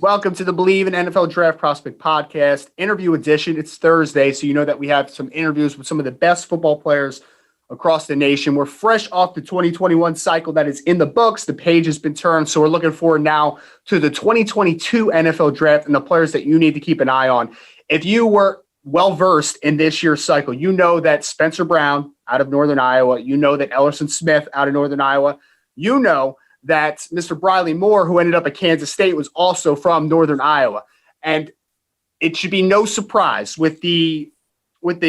Welcome to the Believe in NFL Draft Prospect Podcast, interview edition. It's Thursday, so you know that we have some interviews with some of the best football players across the nation. We're fresh off the 2021 cycle that is in the books. The page has been turned, so we're looking forward now to the 2022 NFL Draft and the players that you need to keep an eye on. If you were well-versed in this year's cycle, you know that Spencer Brown out of Northern Iowa, you know that Ellerson Smith out of Northern Iowa, you know that Mr. Briley Moore, who ended up at Kansas State, was also from Northern Iowa. And it should be no surprise with the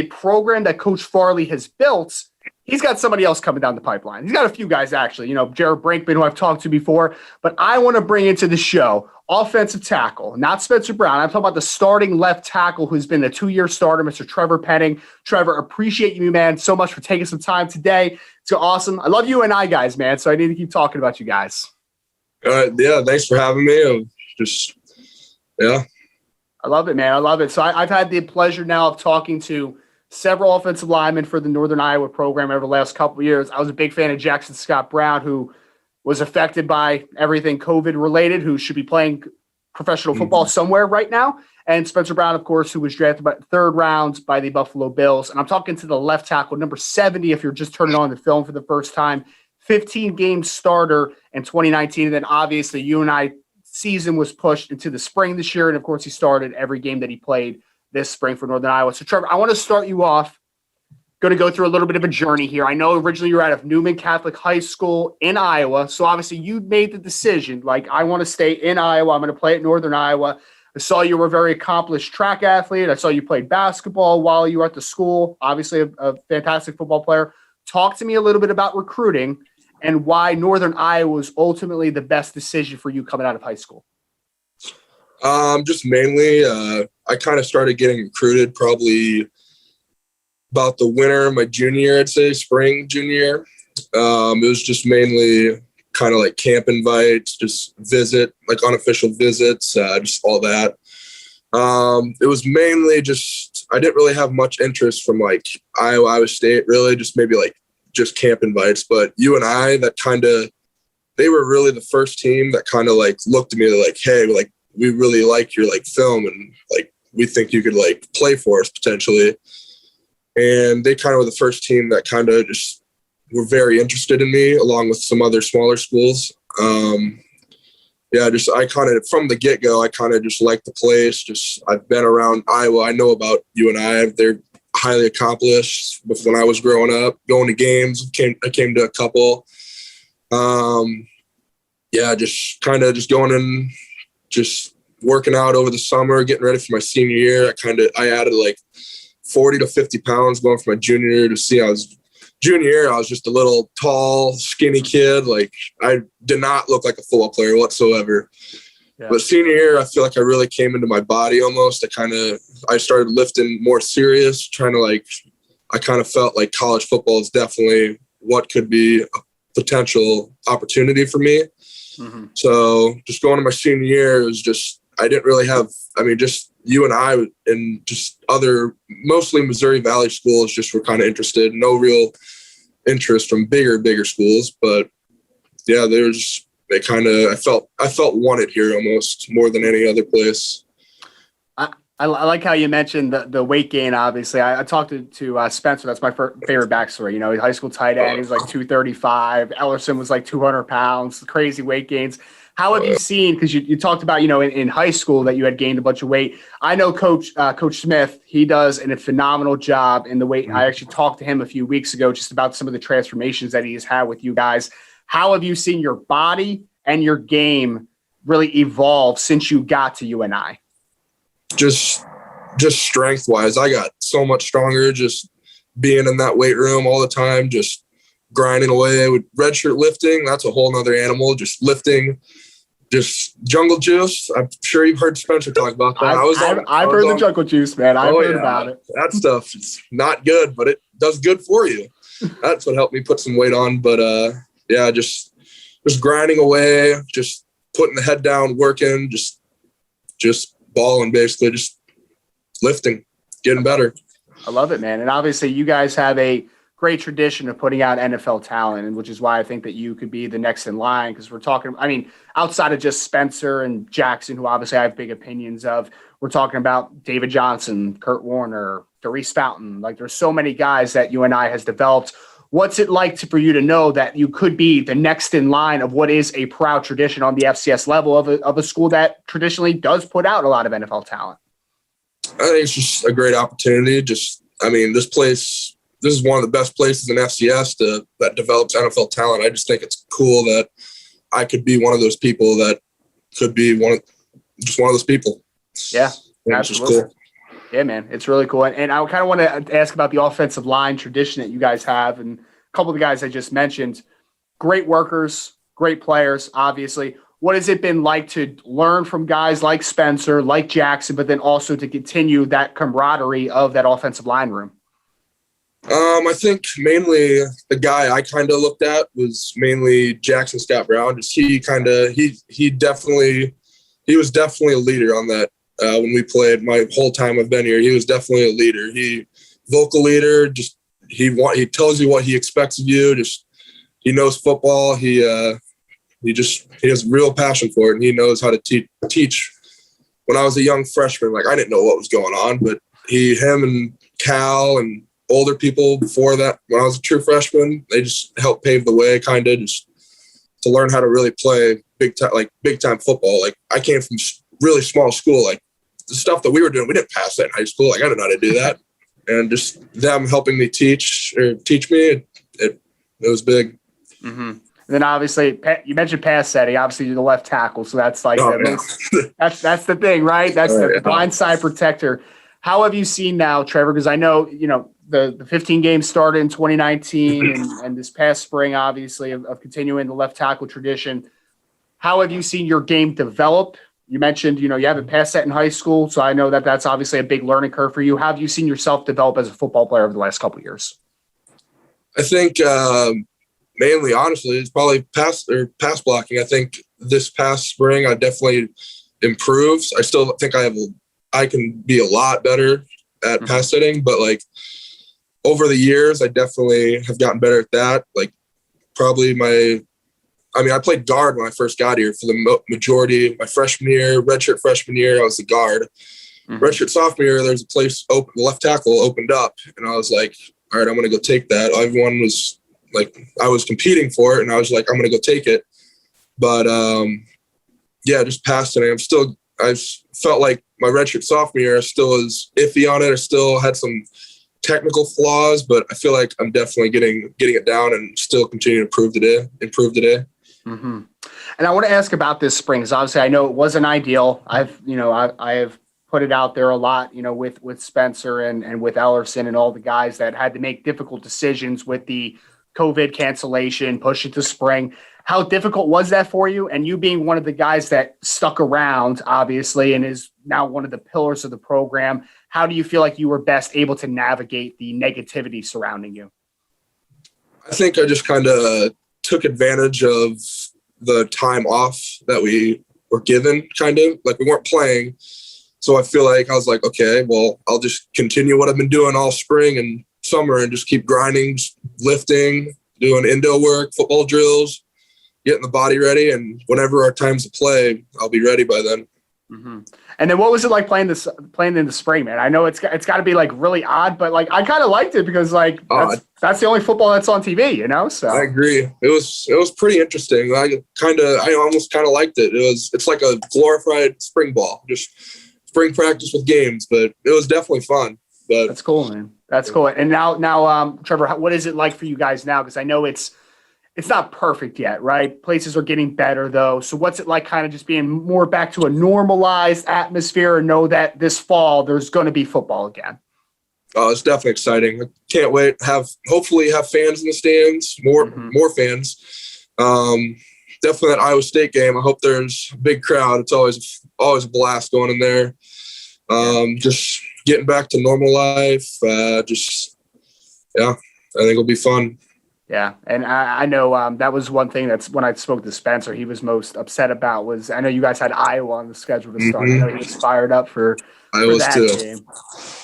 program that Coach Farley has built, he's got somebody else coming down the pipeline. He's got a few guys, actually, Jared Brinkman, who I've talked to before. But I want to bring into the show offensive tackle, not Spencer Brown. I'm talking about the starting left tackle who's been a 2-year starter, Mr. Trevor Penning. Trevor, appreciate you, man, so much for taking some time today. It's awesome. I love you and I guys, man, so I need to keep talking about you guys. Yeah, thanks for having me. I love it, man. I love it. So I've had the pleasure now of talking to several offensive linemen for the Northern Iowa program over the last couple of years. I was a big fan of Jackson Scott Brown, who was affected by everything COVID related, who should be playing professional football somewhere right now. And Spencer Brown, of course, who was drafted by third rounds by the Buffalo Bills. And I'm talking to the left tackle, number 70, if you're just turning on the film for the first time, 15-game starter in 2019. And then obviously UNI season was pushed into the spring this year. And of course, he started every game that he played this spring for Northern Iowa. So Trevor, I want to start you off. Going to go through a little bit of a journey here. I know originally you were out of Newman Catholic High School in Iowa. So obviously you made the decision, like, I want to stay in Iowa. I'm going to play at Northern Iowa. I saw you were a very accomplished track athlete. I saw you played basketball while you were at the school. Obviously a fantastic football player. Talk to me a little bit about recruiting and why Northern Iowa was ultimately the best decision for you coming out of high school. Just mainly, I kind of started getting recruited probably about the winter of my junior year, I'd say, spring junior year. It was just mainly kind of like camp invites, just visit, like unofficial visits, just all that. It was mainly just, I didn't really have much interest from like Iowa State, really, just maybe like just camp invites. But UNI, that kind of, they were really the first team that kind of like looked at me like, hey, like, we really like your like film and like we think you could like play for us potentially. And they kind of were the first team that kind of just were very interested in me, along with some other smaller schools. I kind of, from the get-go, I kind of just liked the place. Just, I've been around Iowa. I know about UNI. They're highly accomplished. When I was growing up, going to games, I came to a couple. Just kind of just going in, just working out over the summer, getting ready for my senior year. I added like 40 to 50 pounds going from my junior year to see. I was just a little tall, skinny kid. Like, I did not look like a football player whatsoever. Yeah. But senior year, I feel like I really came into my body almost. I started lifting more serious, I kind of felt like college football is definitely what could be a potential opportunity for me. Mm-hmm. So just going to my senior year, it was just, I didn't really have, just UNI and just other, mostly Missouri Valley schools just were kind of interested. No real interest from bigger schools, but yeah, I felt wanted here almost more than any other place. I like how you mentioned the weight gain. Obviously, I talked to Spencer. That's my favorite backstory. He's high school tight end. He was like 235. Ellerson was like 200 pounds. Crazy weight gains. How have you seen? Because you talked about in high school that you had gained a bunch of weight. I know Coach Smith. He does a phenomenal job in the weight. I actually talked to him a few weeks ago just about some of the transformations that he has had with you guys. How have you seen your body and your game really evolve since you got to UNI? Just strength wise, I got so much stronger just being in that weight room all the time, just grinding away with redshirt lifting. That's a whole nother animal. Just lifting, just jungle juice. I'm sure you've heard Spencer talk about that. I've heard the jungle juice, man. I've heard about it. That stuff is not good, but it does good for you. That's what helped me put some weight on. But just grinding away, just putting the head down, working, just balling, basically, just lifting, getting better. I love it, man. And obviously you guys have a great tradition of putting out NFL talent, and which is why I think that you could be the next in line. Because we're talking, I mean, outside of just Spencer and Jackson, who obviously I have big opinions of, we're talking about David Johnson, Kurt Warner, Darius Fountain. Like, there's so many guys that UNI has developed. What's it like for you to know that you could be the next in line of what is a proud tradition on the FCS level of a school that traditionally does put out a lot of NFL talent? I think it's just a great opportunity. This is one of the best places in FCS that develops NFL talent. I just think it's cool that I could be one of those people that could be one of those people. Yeah, and absolutely. It's just cool. Yeah, man, it's really cool. And I kind of want to ask about the offensive line tradition that you guys have. And a couple of the guys I just mentioned, great workers, great players, obviously. What has it been like to learn from guys like Spencer, like Jackson, but then also to continue that camaraderie of that offensive line room? I think mainly the guy I kind of looked at was mainly Jackson Scott Brown. Just he was definitely a leader on that. When we played, my whole time I've been here, he was definitely a leader. Vocal leader. Just he tells you what he expects of you. Just he knows football. He has real passion for it, and he knows how to teach. When I was a young freshman, like I didn't know what was going on, but him and Cal and older people before that, when I was a true freshman, they just helped pave the way, kind of just to learn how to really play big time football. Like I came from really small school, like the stuff that we were doing, we didn't pass that in high school. Like I didn't know how to do that, and just them helping me teach me, it was big. Mm-hmm. And then obviously you mentioned pass setting. Obviously you're the left tackle, so that's like that's the thing, right? That's the blindside protector. How have you seen now, Trevor? Because I know the 15 games started in 2019 and this past spring, obviously, of continuing the left tackle tradition. How have you seen your game develop? You mentioned, you haven't passed that in high school, so I know that that's obviously a big learning curve for you. How have you seen yourself develop as a football player over the last couple of years? I think mainly, honestly, it's probably pass blocking. I think this past spring, I definitely improved. I still think I can be a lot better at pass setting, but like over the years, I definitely have gotten better at that. Like probably I played guard when I first got here for the majority of my freshman year, redshirt freshman year, I was the guard. Mm-hmm. Redshirt sophomore year, there's a place open, the left tackle opened up, and I was like, all right, I'm going to go take that. Everyone was like, I was competing for it, and I was like, I'm going to go take it. But just past it, I felt like my redshirt sophomore year, I still was iffy on it. I still had some technical flaws, but I feel like I'm definitely getting it down and still continuing to improve today. Mm-hmm. And I want to ask about this spring, because obviously I know it wasn't ideal. I have put it out there a lot, with Spencer and with Ellerson and all the guys that had to make difficult decisions with the COVID cancellation, push it to spring. How difficult was that for you? And you being one of the guys that stuck around, obviously, and is now one of the pillars of the program, how do you feel like you were best able to navigate the negativity surrounding you? I think I just kind of took advantage of the time off that we were given, kind of like we weren't playing. So I feel like I was like, okay, well, I'll just continue what I've been doing all spring and summer and just keep grinding, just lifting, doing endo work, football drills, getting the body ready. And whenever our time's to play, I'll be ready by then. Mm-hmm. And then what was it like playing in the spring, man? I know it's got to be like really odd, but like I kind of liked it because like that's the only football that's on TV, So I agree. It was pretty interesting. I almost kind of liked it. It's like a glorified spring ball, just spring practice with games, but it was definitely fun. But that's cool, man. That's cool. And now, Trevor, what is it like for you guys now? Because I know it's not perfect yet, right? Places are getting better, though. So what's it like kind of just being more back to a normalized atmosphere and know that this fall there's going to be football again? Oh, it's definitely exciting. I can't wait. Hopefully have fans in the stands, more fans. Definitely that Iowa State game. I hope there's a big crowd. It's always a blast going in there. Just getting back to normal life. I think it'll be fun. Yeah, and I know that was one thing that's when I spoke to Spencer, he was most upset about was I know you guys had Iowa on the schedule to start. Mm-hmm. I know he was fired up for that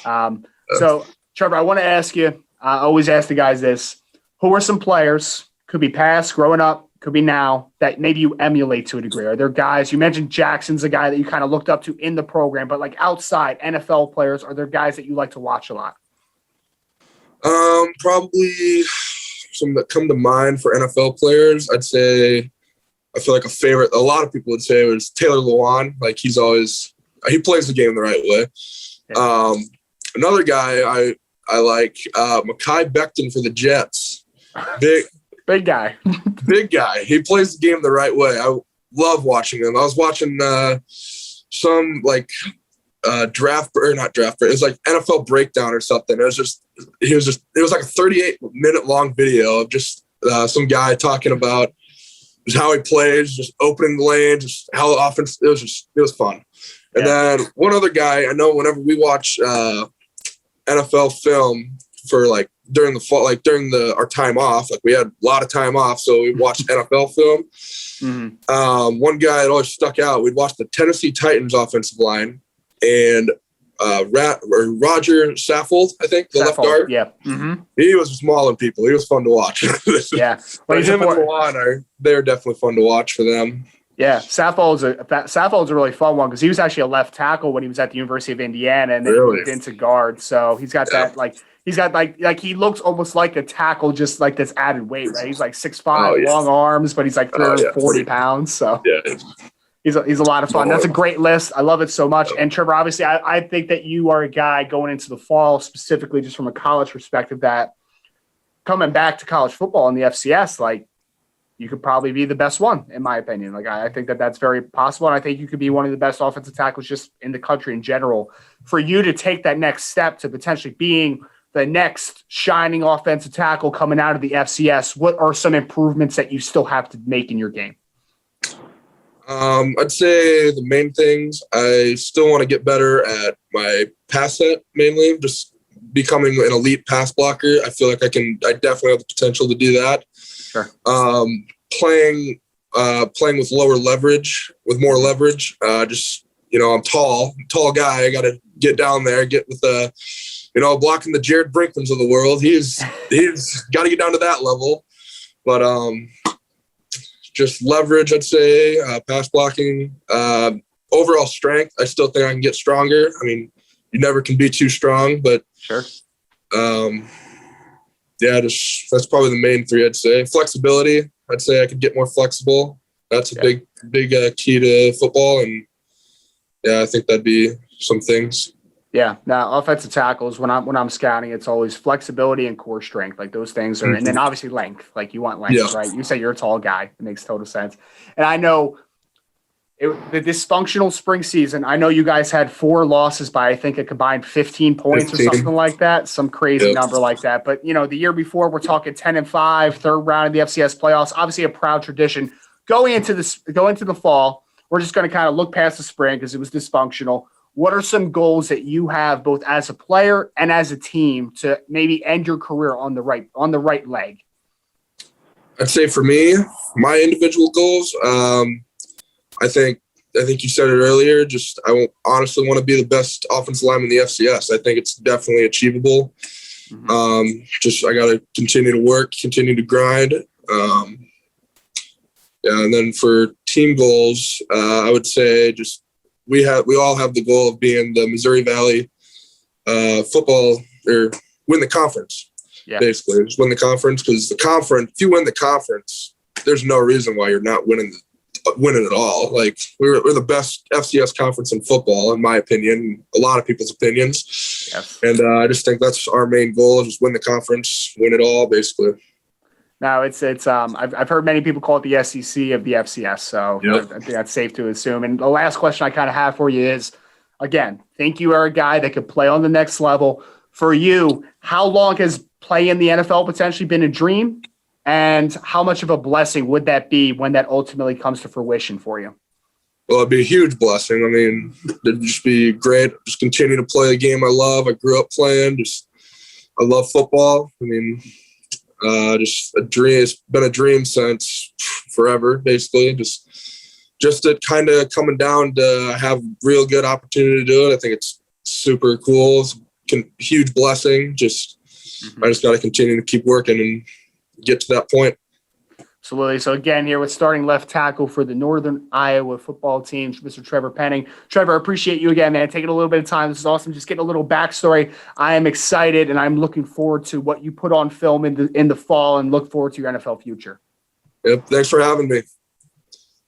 game. So, Trevor, I want to ask you, I always ask the guys this: who are some players, could be past, growing up, could be now, that maybe you emulate to a degree? Are there guys, you mentioned Jackson's a guy that you kind of looked up to in the program, but like outside NFL players, are there guys that you like to watch a lot? Probably some that come to mind for NFL players. I'd say I feel like a lot of people would say it was Taylor Lewan. Like he plays the game the right way. Yeah. Another guy I like, Mekhi Becton for the Jets. Big guy. Big guy. He plays the game the right way. I love watching him. I was watching some like draft, or not draft, but it was like NFL breakdown or something. It was like a 38-minute long video of just some guy talking about just how he plays, just opening the lane, just how often it was fun. And then one other guy I know, whenever we watch NFL film for like during the fall, like during our time off, like we had a lot of time off, so we watched NFL film. Mm-hmm. One guy that always stuck out, we'd watch the Tennessee Titans offensive line, and Roger Saffold, I think, the left guard. Yeah. Mm-hmm. He was just mauling people. He was fun to watch. Yeah. But him and Luan they're definitely fun to watch for them. Yeah, Saffold's a really fun one because he was actually a left tackle when he was at the University of Indiana, and then he moved into guard. So he's got that he looks almost like a tackle, just like this added weight, right? He's like 6'5", long arms, but he's like 340 pounds. So he's a lot of fun. That's a great list. I love it so much. And Trevor, obviously, I think that you are a guy going into the fall, specifically just from a college perspective, that coming back to college football in the FCS, like, you could probably be the best one, in my opinion. Like, I think that that's very possible, and I think you could be one of the best offensive tackles just in the country in general. For you to take that next step to potentially being the next shining offensive tackle coming out of the FCS, what are some improvements that you still have to make in your game? I'd say the main things, I still want to get better at my pass set, mainly, just becoming an elite pass blocker. I feel like I definitely have the potential to do that. Sure. Playing with lower leverage, with more leverage. I'm tall guy. I got to get down there, get with blocking the Jared Brinkrams of the world. He's got to get down to that level. But just leverage, I'd say, pass blocking, overall strength. I still think I can get stronger. I mean, you never can be too strong, but sure. That's probably the main three, I'd say. Flexibility, I'd say I could get more flexible. That's a big key to football. And, I think that'd be some things. Yeah. Now, offensive tackles, when I'm scouting, it's always flexibility and core strength. Like, those things are – and then obviously length. Like, you want length, right? You say you're a tall guy. It makes total sense. And I know – the dysfunctional spring season, I know you guys had 4 losses by, I think, a combined 15 points 15. Or something like that, some crazy number like that. But, the year before, we're talking 10-5, third round of the FCS playoffs, obviously a proud tradition. Going into the fall, we're just going to kind of look past the spring because it was dysfunctional. What are some goals that you have both as a player and as a team to maybe end your career on the right leg? I'd say for me, my individual goals, I think you said it earlier. Just I honestly want to be the best offensive lineman in the FCS. I think it's definitely achievable. Mm-hmm. I got to continue to work, continue to grind. And then for team goals, I would say just we all have the goal of being the Missouri Valley football, or win the conference. Yeah. Basically, just win the conference, because if you win the conference, there's no reason why you're not winning it all. Like, we're the best FCS conference in football, in my opinion, a lot of people's opinions. Yes. And I just think that's our main goal, is just win the conference, win it all, basically. No, it's I've heard many people call it the SEC of the FCS, so I think that's safe to assume. And the last question I kind of have for you is, again, think you are a guy that could play on the next level. For you, how long has play in the NFL potentially been a dream? And how much of a blessing would that be when that ultimately comes to fruition for you? Well, it'd be a huge blessing. I mean, it'd just be great. Just continue to play the game I love. I grew up playing. I love football. I mean, just a dream. It's been a dream since forever, basically. Just it kind of coming down to have real good opportunity to do it. I think it's super cool. It's a huge blessing. Just I just got to continue to keep working and get to that point. Absolutely. So again, here with starting left tackle for the Northern Iowa football team, Mr. Trevor Penning. Trevor, I appreciate you again, man. Taking a little bit of time. This is awesome. Just getting a little backstory. I am excited, and I'm looking forward to what you put on film in the fall, and look forward to your NFL future. Yep. Thanks for having me.